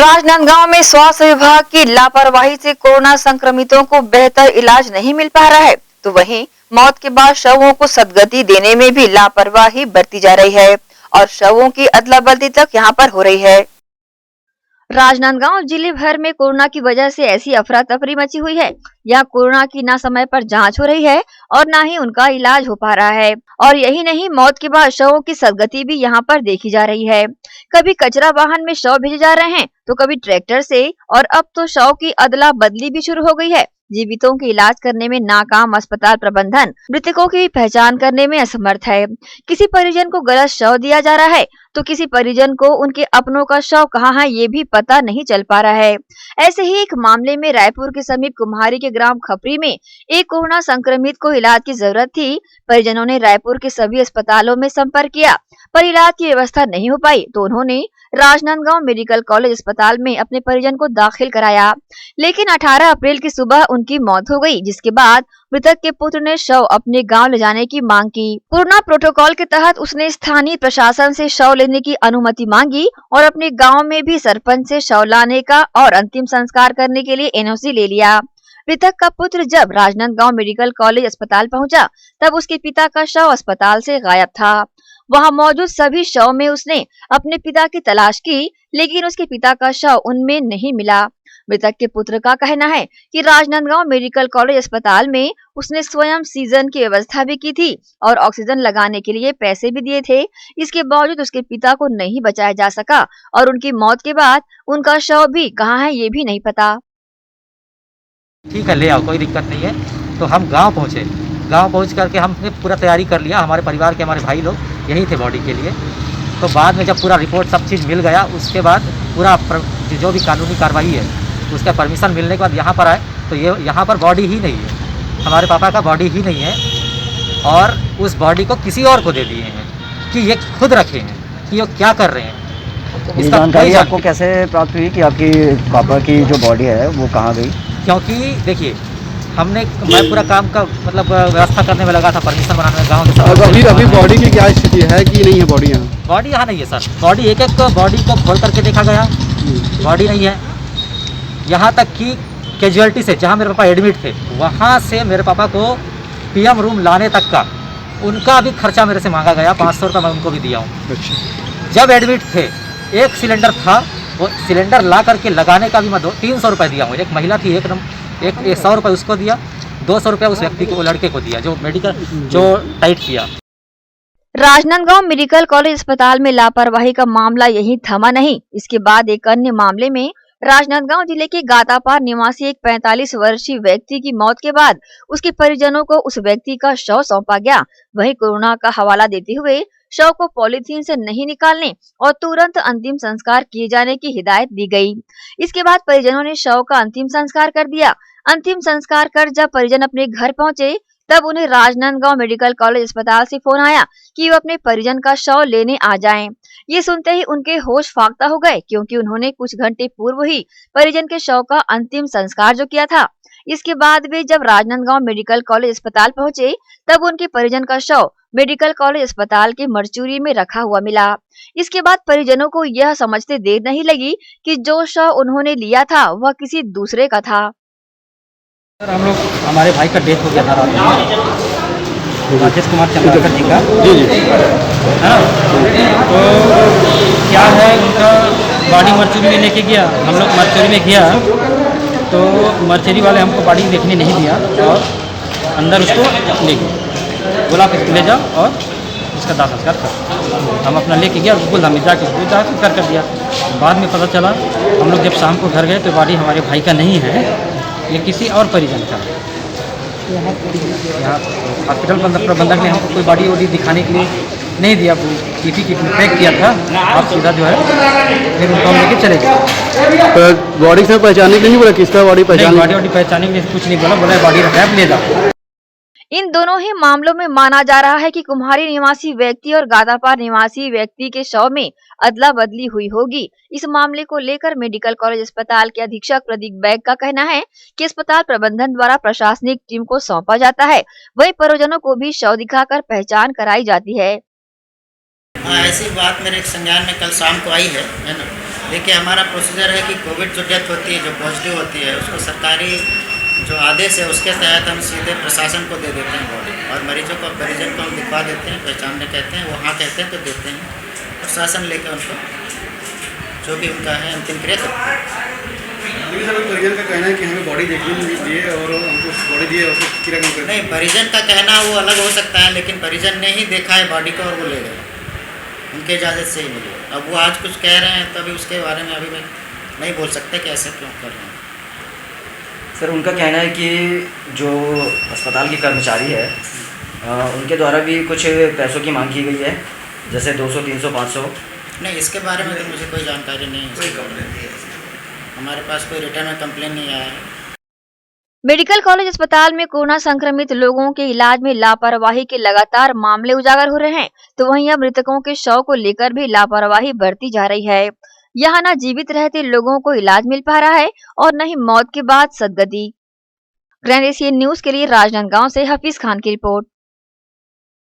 राजनांदगांव में स्वास्थ्य विभाग की लापरवाही से कोरोना संक्रमितों को बेहतर इलाज नहीं मिल पा रहा है, तो वहीं मौत के बाद शवों को सदगति देने में भी लापरवाही बरती जा रही है और शवों की अदला बदली तक यहां पर हो रही है। राजनांदगांव जिले भर में कोरोना की वजह से ऐसी अफरा तफरी मची हुई है। यहाँ कोरोना की ना समय पर जांच हो रही है और ना ही उनका इलाज हो पा रहा है। और यही नहीं, मौत के बाद शवों की सदगति भी यहाँ पर देखी जा रही है। कभी कचरा वाहन में शव भेजे जा रहे हैं, तो कभी ट्रैक्टर से, और अब तो शव की अदला बदली भी शुरू हो गई है। जीवितों के इलाज करने में नाकाम अस्पताल प्रबंधन मृतकों की पहचान करने में असमर्थ है। किसी परिजन को गलत शव दिया जा रहा है, तो किसी परिजन को उनके अपनों का शव कहाँ है ये भी पता नहीं चल पा रहा है। ऐसे ही एक मामले में रायपुर के समीप कुम्हारी के ग्राम खपरी में एक कोरोना संक्रमित को इलाज की जरूरत थी। परिजनों ने रायपुर के सभी अस्पतालों में संपर्क किया, पर इलाज की व्यवस्था नहीं हो पाई, तो उन्होंने राजनांदगांव मेडिकल कॉलेज अस्पताल में अपने परिजन को दाखिल कराया। लेकिन 18 अप्रैल की सुबह उनकी मौत हो गई, जिसके बाद मृतक के पुत्र ने शव अपने गांव ले जाने की मांग की। कोरोना प्रोटोकॉल के तहत उसने स्थानीय प्रशासन से शव लेने की अनुमति मांगी और अपने गांव में भी सरपंच से शव लाने का और अंतिम संस्कार करने के लिए एनओसी ले लिया। मृतक का पुत्र जब राजनांदगांव मेडिकल कॉलेज अस्पताल पहुंचा, तब उसके पिता का शव अस्पताल से गायब था। वहां मौजूद सभी शव में उसने अपने पिता की तलाश की, लेकिन उसके पिता का शव उनमें नहीं मिला। मृतक के पुत्र का कहना है कि राजनांदगांव मेडिकल कॉलेज अस्पताल में उसने स्वयं सीजन की व्यवस्था भी की थी और ऑक्सीजन लगाने के लिए पैसे भी दिए थे। इसके बावजूद उसके पिता को नहीं बचाया जा सका और उनकी मौत के बाद उनका शव भी कहाँ है ये भी नहीं पता। ठीक है, ले आओ, कोई दिक्कत नहीं है। तो हम गांव पहुंचे। गांव पहुंच करके हमने पूरा तैयारी कर लिया। हमारे परिवार के हमारे भाई लोग यहीं थे बॉडी के लिए। तो बाद में जब पूरा रिपोर्ट सब चीज़ मिल गया, उसके बाद पूरा जो भी कानूनी कार्रवाई है उसका परमिशन मिलने के बाद यहाँ पर आए, तो ये यहाँ पर बॉडी ही नहीं है, हमारे पापा का बॉडी ही नहीं है, और उस बॉडी को किसी और को दे दिए हैं कि ये खुद रखे हैं कि ये क्या कर रहे हैं। इसका जानकारी आपको कैसे प्राप्त हुई कि आपकी पापा की जो बॉडी है वो कहाँ गई? क्योंकि देखिए, मैं पूरा काम का मतलब व्यवस्था करने में लगा था, परमिशन बनाने में गाँव में। अभी बॉडी की क्या स्थिति है कि नहीं है? बॉडी यहाँ नहीं है सर। बॉडी एक बॉडी को खोल करके देखा गया, बॉडी नहीं है। यहाँ तक कि कैजुअलिटी से, जहाँ मेरे पापा एडमिट थे, वहाँ से मेरे पापा को पीएम रूम लाने तक का उनका भी खर्चा मेरे से मांगा गया। 500 रुपये मैं उनको भी दिया हूँ। जब एडमिट थे, एक सिलेंडर था, वो सिलेंडर ला करके लगाने का भी मैं 300 रुपये दिया हूँ। एक महिला थी, एक 100 रुपये उसको दिया, 200 रुपये उस व्यक्ति को, लड़के को दिया जो मेडिकल जो टाइट किया। राजनांदगांव मेडिकल कॉलेज अस्पताल में लापरवाही का मामला यही थमा नहीं। इसके बाद एक अन्य मामले में राजनांदगांव जिले के गातापार निवासी एक 45 वर्षीय व्यक्ति की मौत के बाद उसके परिजनों को उस व्यक्ति का शव सौंपा गया। वहीं कोरोना का हवाला देते हुए शव को पॉलीथीन से नहीं निकालने और तुरंत अंतिम संस्कार किए जाने की हिदायत दी गई। इसके बाद परिजनों ने शव का अंतिम संस्कार कर दिया। अंतिम संस्कार कर जब परिजन अपने घर पहुंचे, तब उन्हें राजनांदगांव मेडिकल कॉलेज अस्पताल से फोन आया कि वो अपने परिजन का शव लेने आ जाएं। ये सुनते ही उनके होश फाख्ता हो गए, क्योंकि उन्होंने कुछ घंटे पूर्व ही परिजन के शव का अंतिम संस्कार जो किया था। इसके बाद वे जब राजनांदगांव मेडिकल कॉलेज अस्पताल पहुंचे, तब उनके परिजन का शव मेडिकल कॉलेज अस्पताल के मरचूरी में रखा हुआ मिला। इसके बाद परिजनों को यह समझते देर नहीं लगी कि जो शव उन्होंने लिया था वह किसी दूसरे का था। सर, हमारे भाई का डेथ हो गया था राजेश कुमार चंद्रकर जी का। है ना? तो क्या है, उनका बॉडी मर्चुरी में लेके गया। हम लोग मर्चुरी में गया तो मर्चुरी वाले हमको बॉडी देखने नहीं दिया और अंदर उसको ले गए, बोला कि ले जाओ और उसका दाह संस्कार कर। हम अपना लेके गया, बिल्कुल हम जाके उसको दाह संस्कार कर दिया। बाद में पता चला, हम लोग जब शाम को घर गए तो बॉडी हमारे भाई का नहीं है, ये किसी और परिजन का। यहाँ हॉस्पिटल प्रबंधक ने हमको कोई बॉडी वॉडी दिखाने के लिए नहीं दिया, पीपी किट में पैक किया था। आप सीधा जो है फिर उनको हम लेके चले गए। तो बॉडी से पहचानने के लिए नहीं बोला किसका बॉडी पहचान? बॉडी पहचानने के लिए कुछ नहीं बोला, बॉडी रखा है, ले जाओ। इन दोनों ही मामलों में माना जा रहा है कि कुम्हारी निवासी व्यक्ति और गातापार निवासी व्यक्ति के शव में अदला बदली हुई होगी। इस मामले को लेकर मेडिकल कॉलेज अस्पताल के अधीक्षक प्रदीप बैग का कहना है कि अस्पताल प्रबंधन द्वारा प्रशासनिक टीम को सौंपा जाता है, वहीं परिजनों को भी शव दिखाकर पहचान कराई जाती है। ऐसी बात मेरे संज्ञान में कल शाम को आई है ना। देखिए हमारा प्रोसीजर है कि कोविड जो डेथ होती है, जो पॉजिटिव होती है, उसको सरकारी जो आदेश है उसके तहत हम सीधे प्रशासन को दे देते हैं बॉडी, और मरीजों को परिजन को हम दिखवा देते हैं, पहचानने कहते हैं, वो हाँ कहते हैं तो देते हैं, प्रशासन लेकर उनको जो भी उनका है अंतिम क्रिया करते हैं। लेकिन सर परिजन का कहना है कि हमें बॉडी देखनी चाहिए और हमको बॉडी दिए और क्रिया करें। नहीं, परिजन का कहना वो अलग हो सकता है, लेकिन परिजन ने ही देखा है बॉडी को और वो ले गए, उनके इजाज़त से ही मिली। अब वो आज कुछ कह रहे हैं तभी उसके बारे में अभी मैं नहीं बोल सकता कि ऐसा क्यों कर रहे हैं। सर उनका कहना है कि जो अस्पताल के कर्मचारी है उनके द्वारा भी कुछ पैसों की मांग की गई है, जैसे 200, 300, 500। नहीं, इसके बारे में तो मुझे कोई जानकारी नहीं है। कोई कंप्लेन नहीं है, हमारे पास कोई रिटर्न में कंप्लेन नहीं आया है। मेडिकल कॉलेज अस्पताल में कोरोना संक्रमित लोगों के इलाज में लापरवाही के लगातार मामले उजागर हो रहे हैं, तो वहीं अब मृतकों के शव को लेकर भी लापरवाही बरती जा रही है। यहाँ न जीवित रहते लोगों को इलाज मिल पा रहा है और न ही मौत के बाद सदगति। ग्रैंड एशियन न्यूज के लिए राजनांदगांव से हफीज खान की रिपोर्ट।